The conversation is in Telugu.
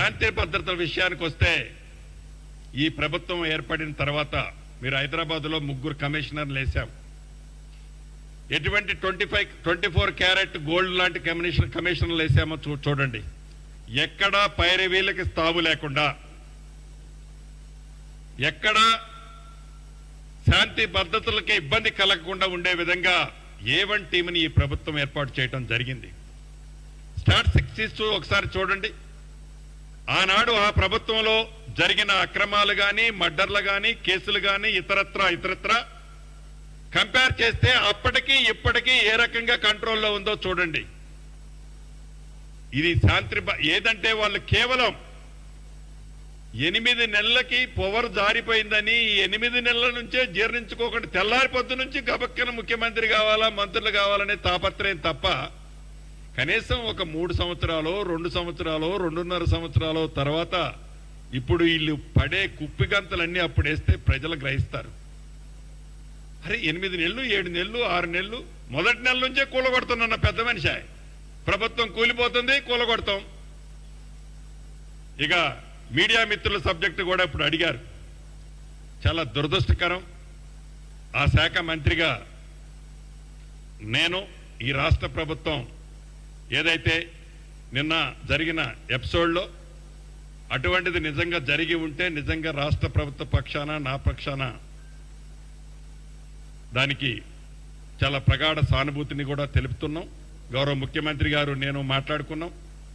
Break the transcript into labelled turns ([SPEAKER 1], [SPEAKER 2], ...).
[SPEAKER 1] శాంతి భద్రతల విషయానికి వస్తే ఈ ప్రభుత్వం ఏర్పడిన తర్వాత మీరు హైదరాబాద్లో 3 కమిషనర్లు వేశాం. ఎటువంటి 24 క్యారెట్ గోల్డ్ లాంటి కమిషనర్లు వేసామో చూడండి. ఎక్కడా పైరవీలకి తావు లేకుండా, ఎక్కడా శాంతి భద్రతలకి ఇబ్బంది కలగకుండా ఉండే విధంగా A1 టీంని ఈ ప్రభుత్వం ఏర్పాటు చేయడం జరిగింది. స్టార్ట్ 6 ఒకసారి చూడండి. ఆనాడు ఆ ప్రభుత్వంలో జరిగిన అక్రమాలు కానీ, మర్డర్లు కానీ, కేసులు కానీ, ఇతరత్ర కంపేర్ చేస్తే అప్పటికి ఇప్పటికీ ఏ రకంగా కంట్రోల్లో ఉందో చూడండి. ఇది ఏదంటే వాళ్ళు కేవలం 8 నెలలకి పవర్ జారిపోయిందని 8 నెలల నుంచే జీర్ణించుకోకుండా తెల్లారి పొద్దు నుంచి గబక్కన ముఖ్యమంత్రి కావాలా, మంత్రులు కావాలనే తాపత్రయం తప్ప కనీసం ఒక 3 సంవత్సరాలు, 2 సంవత్సరాలు, 2.5 సంవత్సరాలు తర్వాత ఇప్పుడు వీళ్ళు పడే కుప్పిగంతలన్నీ అప్పుడు వేస్తే ప్రజలు గ్రహిస్తారు. అరే 8 నెలలు, 7 నెలలు, 6 నెలలు, మొదటి నెల నుంచే కూలగొడుతున్నా పెద్ద మనిషి. ప్రభుత్వం కూలిపోతుంది, కూలగొడతాం. ఇక మీడియా మిత్రుల సబ్జెక్టు కూడా ఇప్పుడు అడిగారు. చాలా దురదృష్టకరం. ఆ శాఖ మంత్రిగా నేను ఈ రాష్ట్ర ప్రభుత్వం ఏదైతే నిన్న జరిగిన ఎపిసోడ్లో అటువంటిది నిజంగా జరిగి ఉంటే నిజంగా రాష్ట్ర ప్రభుత్వ పక్షాన, నా పక్షాన దానికి చాలా ప్రగాఢ సానుభూతిని కూడా తెలుపుతున్నాం. గౌరవ ముఖ్యమంత్రి గారు నేను మాట్లాడుకున్నాం.